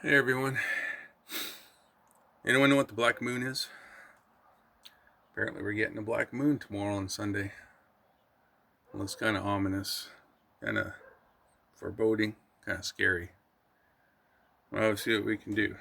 Hey everyone. Anyone know what the black moon is? Apparently we're getting a black moon tomorrow on Sunday. Well, it's kind of ominous, kind of foreboding, kind of scary. Well, let's see what we can do.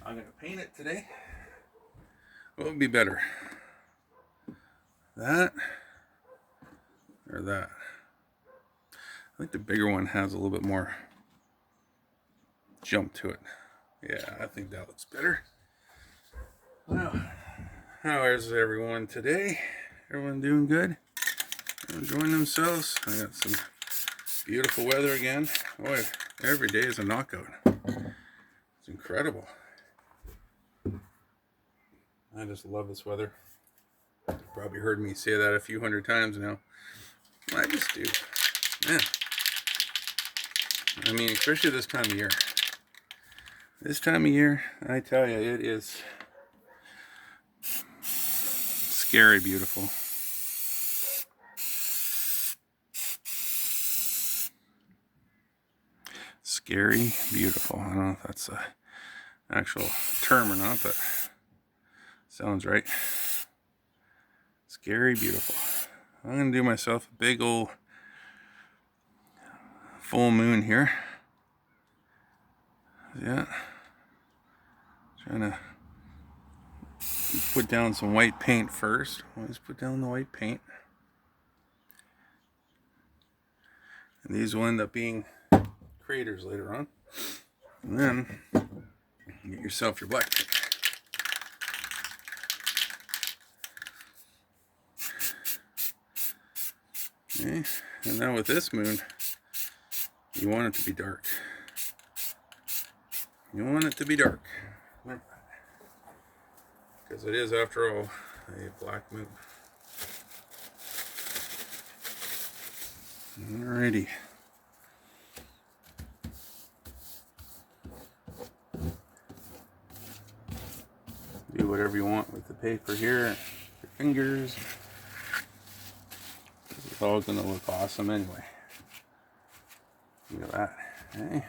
I'm going to paint it today. What would be better? That or that? I think the bigger one has a little bit more jump to it. Yeah, I think that looks better. Well, how is everyone today? Everyone doing good? Enjoying themselves? I got some beautiful weather again. Boy, every day is a knockout. It's incredible. I just love this weather. You've probably heard me say that a few hundred times now. I just do. Man. I mean, especially this time of year. This time of year, I tell you, it is scary beautiful. Scary beautiful. I don't know if that's an actual term or not, but sounds right. Scary beautiful. I'm going to do myself a big old full moon here. Yeah. Trying to put down some white paint first. Always put down the white paint. And these will end up being craters later on. And then get yourself your black paint. Okay. And now with this moon, you want it to be dark. You want it to be dark. Because it is, after all, a black moon. Alrighty. Do whatever you want with the paper here, your fingers. It's all going to look awesome anyway. Look at that. Okay.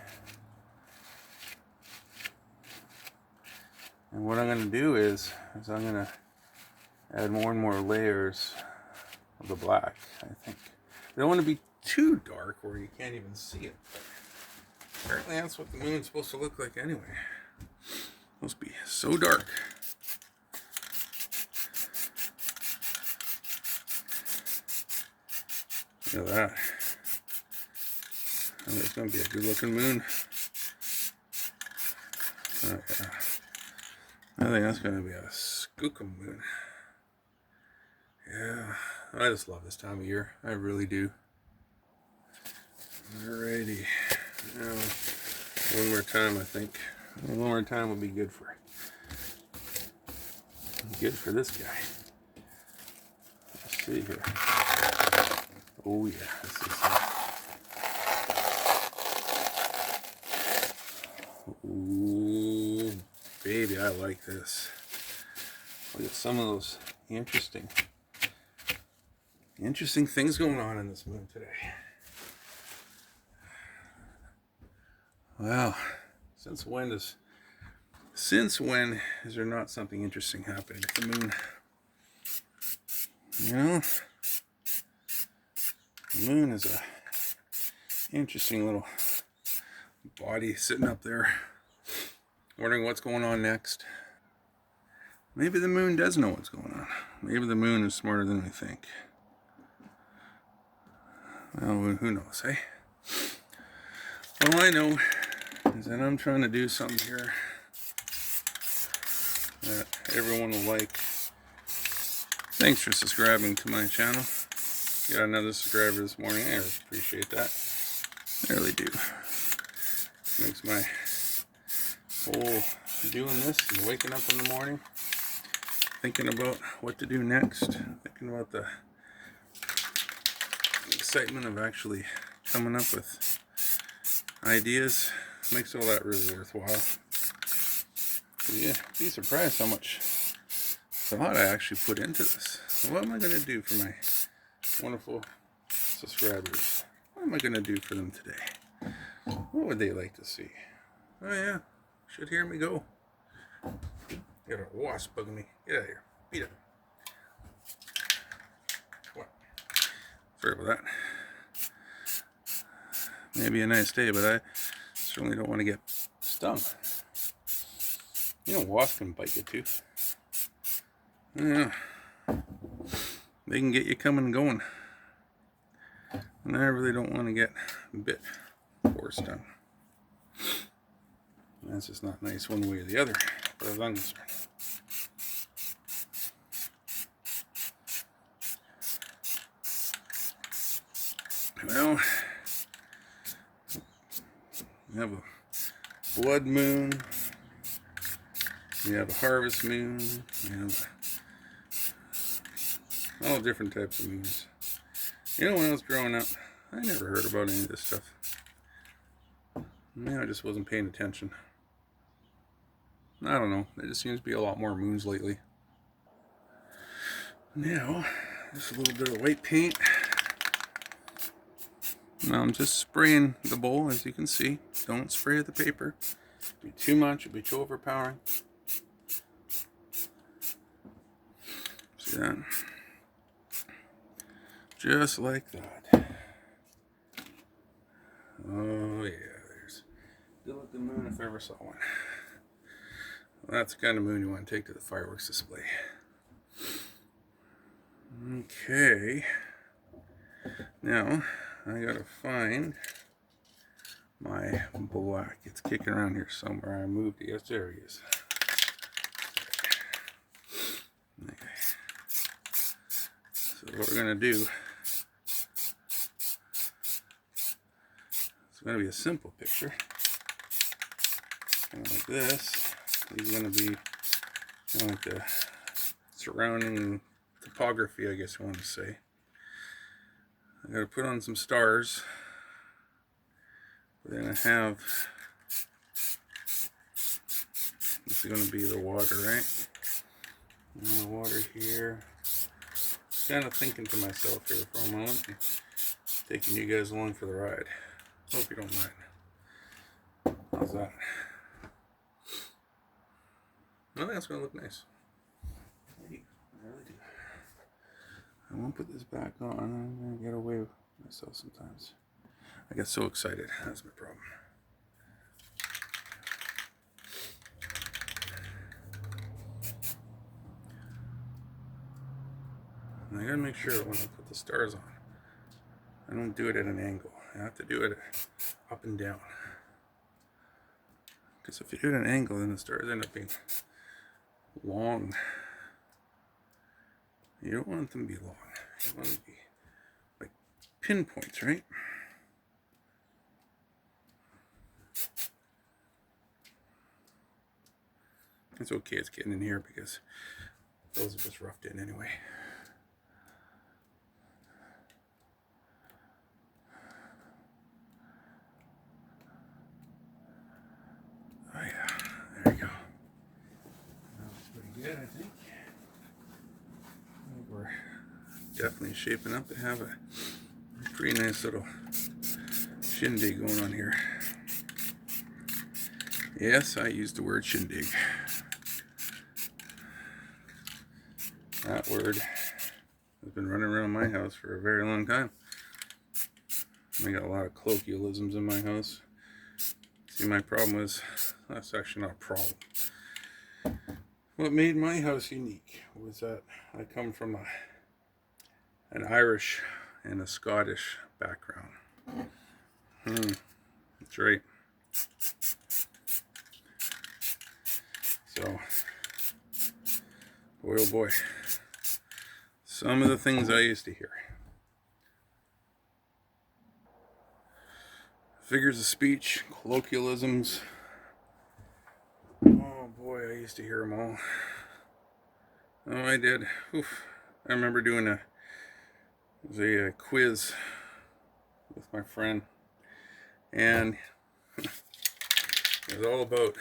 And what I'm going to do is I'm going to add more and more layers of the black, I think. I don't want to be too dark where you can't even see it. But apparently that's what the moon's supposed to look like anyway. It's supposed to be so dark. Look at that. I think it's going to be a good looking moon. Oh, yeah. I think that's going to be a skookum moon. Yeah, I just love this time of year. I really do. Alrighty. Now, one more time, I think. One more time would be good for this guy. Let's see here. Oh yeah, this is ooh, baby, I like this. Look at some of those interesting things going on in this moon today. Wow, since when is there not something interesting happening with the moon? You know, the moon is a interesting little body sitting up there, wondering what's going on next. Maybe the moon does know what's going on. Maybe the moon is smarter than we think. Well, who knows, eh? All I know is that I'm trying to do something here that everyone will like. Thanks for subscribing to my channel. Got another subscriber this morning. I really appreciate that. I really do. Makes my whole doing this and waking up in the morning, thinking about what to do next, thinking about the excitement of actually coming up with ideas, makes all that really worthwhile. Yeah, be surprised how much thought I actually put into this. What am I going to do for my wonderful subscribers? What am I going to do for them today? What would they like to see? Oh yeah, should hear me go. Got a wasp bugging me. Get out of here. Beat it. What? Sorry about that. Maybe a nice day, but I certainly don't want to get stung. You know, wasps can bite you too. Yeah. They can get you coming and going. And I really don't want to get bit or stung. That's just not nice one way or the other, as far as I'm concerned. Well, we have a blood moon, we have a harvest moon, we have all different types of moons. You know, when I was growing up, I never heard about any of this stuff. Maybe I just wasn't paying attention. I don't know, there just seems to be a lot more moons lately. Now, just a little bit of white paint. Now I'm just spraying the bowl, as you can see. Don't spray the paper. It'd be too much, it'd be too overpowering. See that? Just like that. Oh yeah, there's still at the moon if I ever saw one. Well, that's the kind of moon you want to take to the fireworks display. Okay. Now, I gotta find my black. It's kicking around here somewhere. I moved it. Yes, there he is. Okay. So what we're gonna do, it's gonna be a simple picture. Kind of like this. He's gonna be kind of like the surrounding topography, I guess you want to say. I gotta put on some stars. We're gonna have, this is gonna be the water, right? And the water here. Just kind of thinking to myself here for a moment, taking you guys along for the ride. Hope you don't mind. How's that? I think that's gonna look nice. I really do. I won't put this back on. I'm gonna get away with myself sometimes. I get so excited. That's my problem. And I gotta make sure when I put the stars on, I don't do it at an angle. I have to do it up and down. Because if you do it at an angle, then the stars end up being long. You don't want them to be long. You want them to be like pinpoints, right? It's okay, it's getting in here because those are just roughed in anyway. Oh yeah, there you go. That's pretty good, I think. We're definitely shaping up to have a pretty nice little shindig going on here. Yes, I used the word shindig. That word has been running around my house for a very long time. I got a lot of colloquialisms in my house. See, my problem was, that's actually not a problem. What made my house unique was that I come from an Irish and a Scottish background. That's right. So, boy oh boy, some of the things I used to hear. Figures of speech, colloquialisms. Oh boy, I used to hear them all. Oh, I did. Oof. I remember doing a quiz with my friend, and it was all about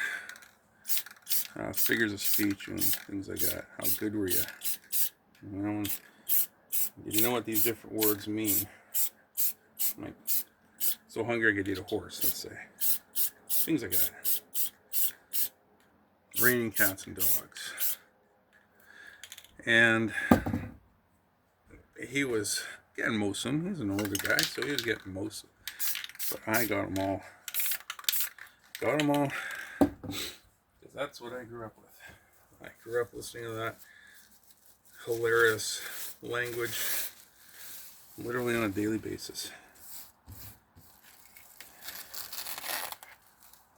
figures of speech and things like that. How good were you? You know, did you know what these different words mean? Like, so hungry I could eat a horse, let's say. Things like that. raining cats and dogs. And he was getting most of them. He's an older guy, so he was getting most of them. But I got them all. Got them all. Because that's what I grew up with. I grew up listening to that hilarious language literally on a daily basis.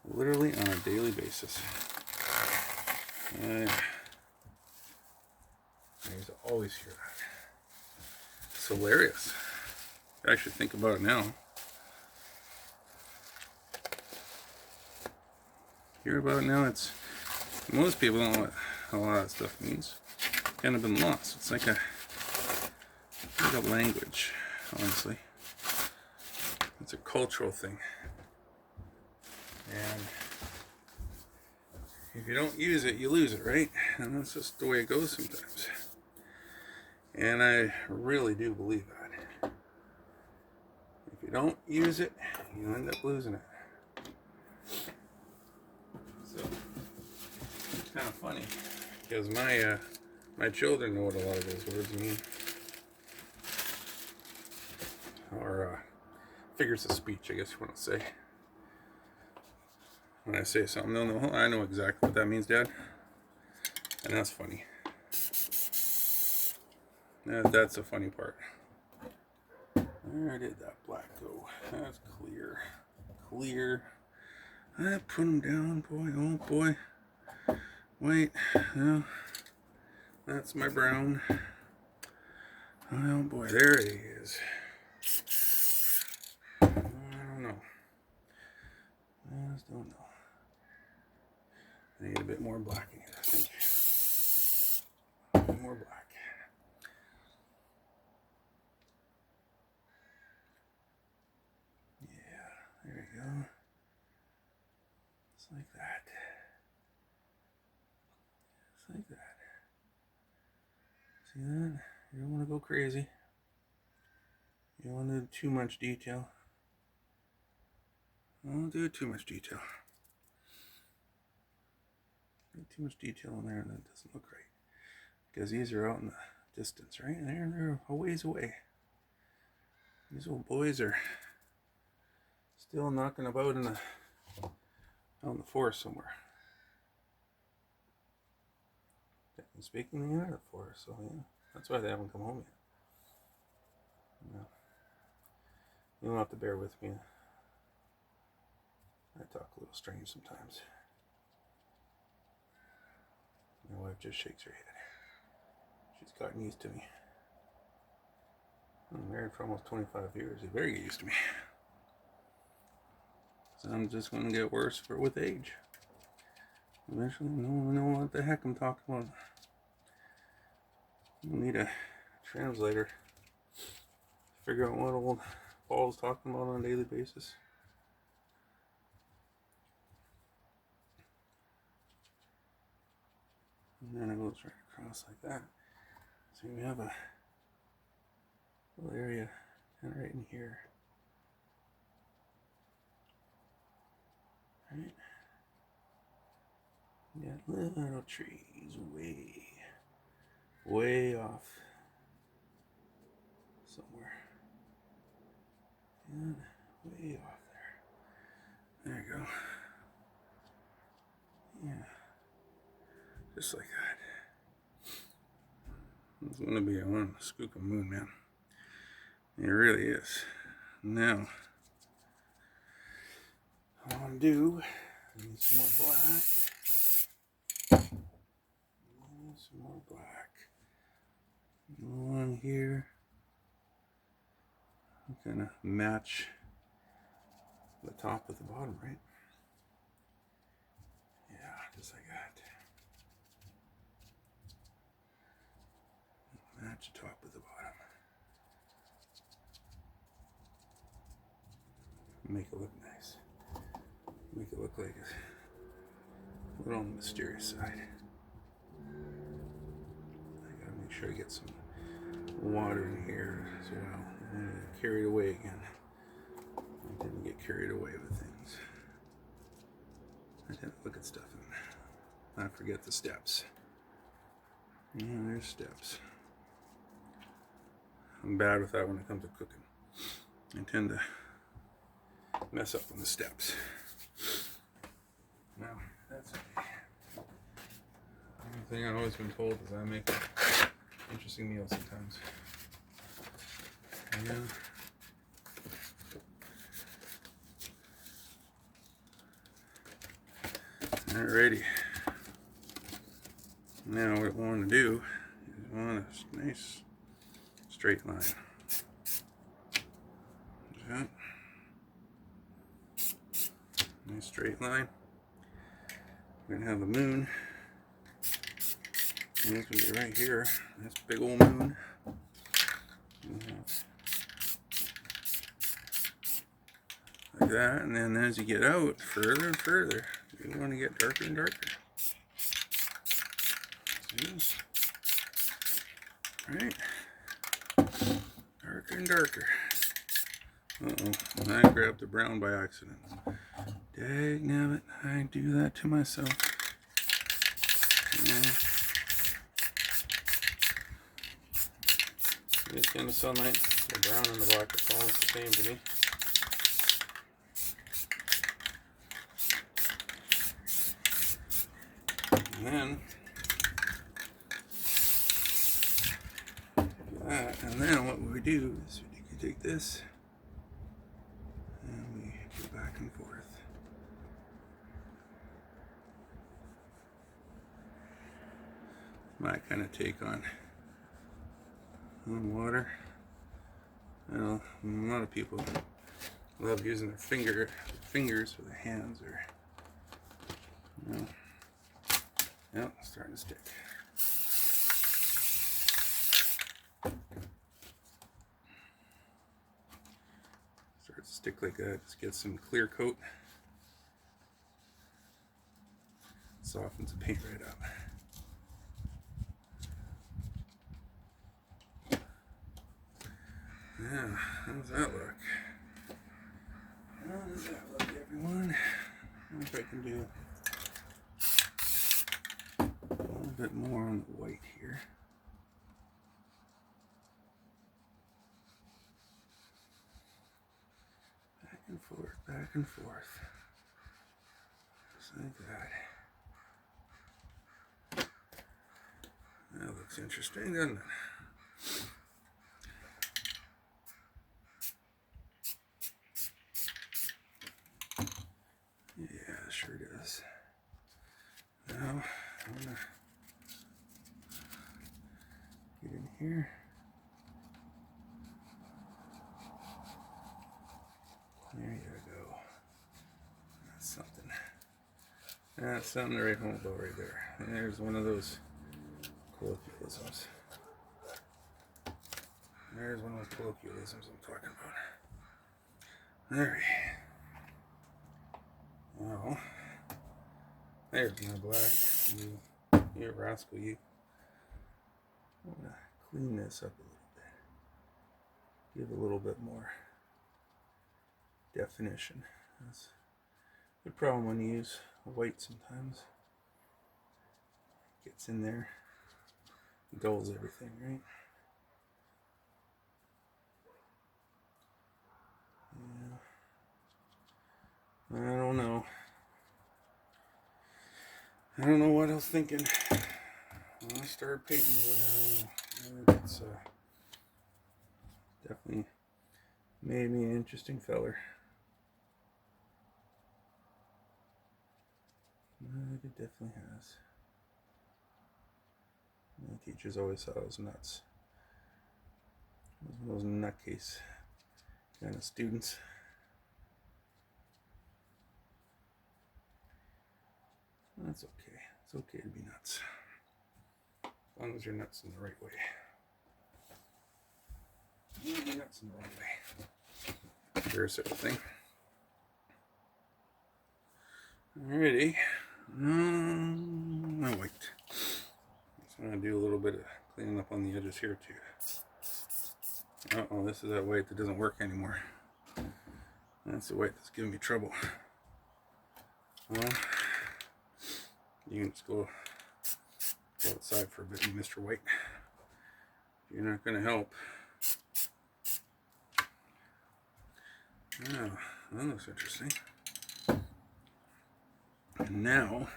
Literally on a daily basis. I used to always hear that. It's hilarious. I actually think about it now. Hear about it now, it's most people don't know what a lot of that stuff means. It's kind of been lost. It's like a language, honestly. It's a cultural thing. And if you don't use it, you lose it, right? And that's just the way it goes sometimes. And I really do believe that. If you don't use it, you end up losing it. So it's kind of funny because my children know what a lot of those words mean, or figures of speech, I guess you want to say. When I say something, they'll know, I know exactly what that means, Dad. And that's funny. That's the funny part. Where did that black go? That's clear. Clear. I put him down, boy. Oh, boy. Wait. No. That's my brown. Oh, boy. There he is. I don't know. I just don't know. I need a bit more black in here, I think. A bit more black. Yeah, there we go. Just like that. Just like that. See that? You don't want to go crazy. You don't want to do too much detail. Don't do too much detail. Too much detail in there and that doesn't look right. Because these are out in the distance, right? And they're a ways away. These old boys are still knocking about out in the forest somewhere. Technically speaking, they are in the forest, so yeah. That's why they haven't come home yet. No. You don't have to bear with me. I talk a little strange sometimes. My wife just shakes her head. She's gotten used to me. I'm married for almost 25 years. They better get used to me. So I'm just going to get worse with age. Eventually, no one will know what the heck I'm talking about. You'll need a translator to figure out what old Paul's talking about on a daily basis. And then it goes right across like that. So we have a little area kind of right in here. Right? Yeah, little trees way off somewhere. And way off there. There you go. Yeah. Just like that. It's gonna be a one skookum moon, man. It really is. Now, I want to do, I need some more black. Some more black. Along here. Kind of match the top with the bottom, right? Yeah, just like that. Match the top with the bottom. Make it look nice. Make it look like it's a little on the mysterious side. I gotta make sure I get some water in here as well. I don't get carried away again. I didn't get carried away with things. I didn't look at stuff I forget the steps. Yeah, there's steps. I'm bad with that when it comes to cooking. I tend to mess up on the steps. Now, that's okay. One thing I've always been told is I make interesting meals sometimes. Yeah. Alrighty. Now what I want to do is I want a nice straight line. That. Nice straight line. We're gonna have the moon. And it's gonna be right here. This big old moon. Like that, and then as you get out further and further, you want to get darker and darker. See? Right? Darker and darker. Uh-oh, and I grabbed the brown by accident. Dagnabbit, I do that to myself. This kind of sunlight, the brown and the black are almost the same to me. And then that, and then what we do is we take this and we go back and forth. My kind of take on water. You know, a lot of people love using their fingers or their hands, or you know. Yep, it's starting to stick. Starts to stick like that. Just get some clear coat. Softens the paint right up. Yeah, how does that look? How does that look, everyone? I wonder if I can do a little bit more on the white here. Back and forth, back and forth. Just like that. That looks interesting, doesn't it? Yeah, sure does. Now, I'm gonna get in here. There you go. That's something. That's something to write home about right there. And there's one of those colloquialisms. There's one of those colloquialisms I'm talking about. Alright. Well, there's my black. You rascal, you. I'm going to clean this up a little bit. Give a little bit more definition. That's the problem when you use white sometimes. It gets in there, dulls everything, right? Yeah. I don't know. I don't know what I was thinking when I started painting, but I don't know. It's definitely made me an interesting feller. It definitely has. My teachers always thought I was nuts. I was one of those nutcase kind of students. That's okay. It's okay to be nuts. As long as you're nuts in the right way. You're nuts in the wrong way. Sure, sort of thing. Alrighty. My white. Just want to do a little bit of cleaning up on the edges here too. Uh-oh, this is that white that doesn't work anymore. That's the white that's giving me trouble. Well, You can just go outside for a bit, Mr. White. You're not going to help. Oh, that looks interesting. And now,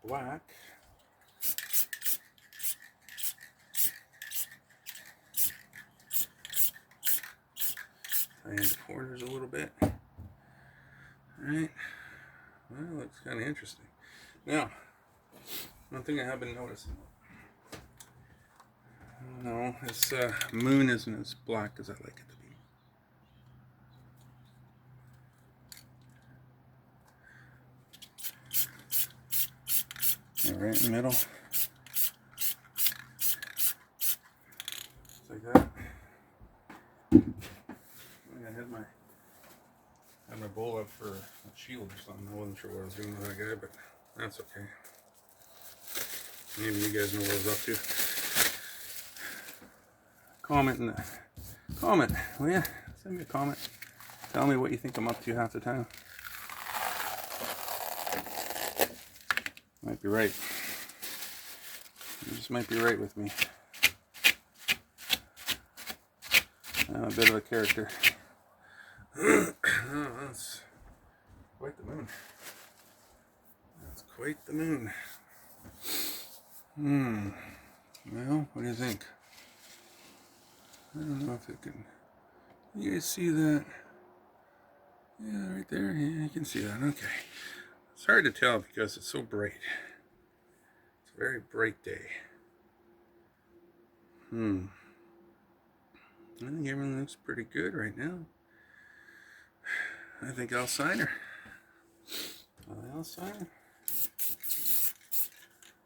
black. Tie in the corners a little bit. Alright. Well, that looks kind of interesting. Now, one thing I have been noticing. No, this moon isn't as black as I like it to be. Right in the middle. Just like that. I had my bowl up for a shield or something. I wasn't sure what I was doing with that guy, but that's okay. Maybe you guys know what I was up to. Comment, will ya? Send me a comment. Tell me what you think I'm up to half the time. Might be right. You just might be right with me. I'm a bit of a character. Oh, that's quite the moon. That's quite the moon. Well, what do you think? I don't know if it can. You guys see that? Yeah, right there. Yeah, you can see that. Okay. It's hard to tell because it's so bright. It's a very bright day. I think everything looks pretty good right now. I think I'll sign her. I'll sign her.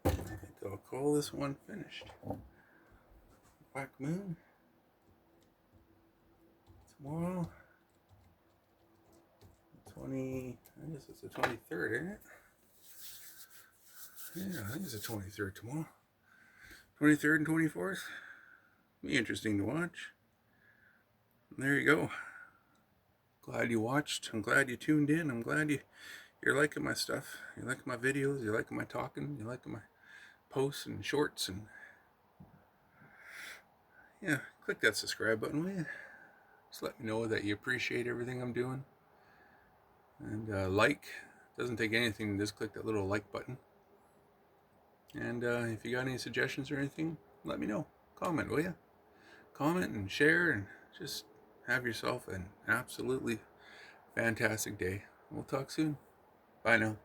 I think I'll call this one finished. Black moon. Tomorrow. I guess it's the 23rd, isn't it? Yeah, I think it's the 23rd tomorrow. 23rd and 24th. Be interesting to watch. There you go. Glad you watched. I'm glad you tuned in. I'm glad you're liking my stuff. You're liking my videos. You're liking my talking. You're liking my posts and shorts. And yeah, click that subscribe button, will you? Just let me know that you appreciate everything I'm doing. And like. Doesn't take anything. Just click that little like button. And if you got any suggestions or anything, let me know. Comment, will you? Comment and share and just have yourself an absolutely fantastic day. We'll talk soon. Bye now.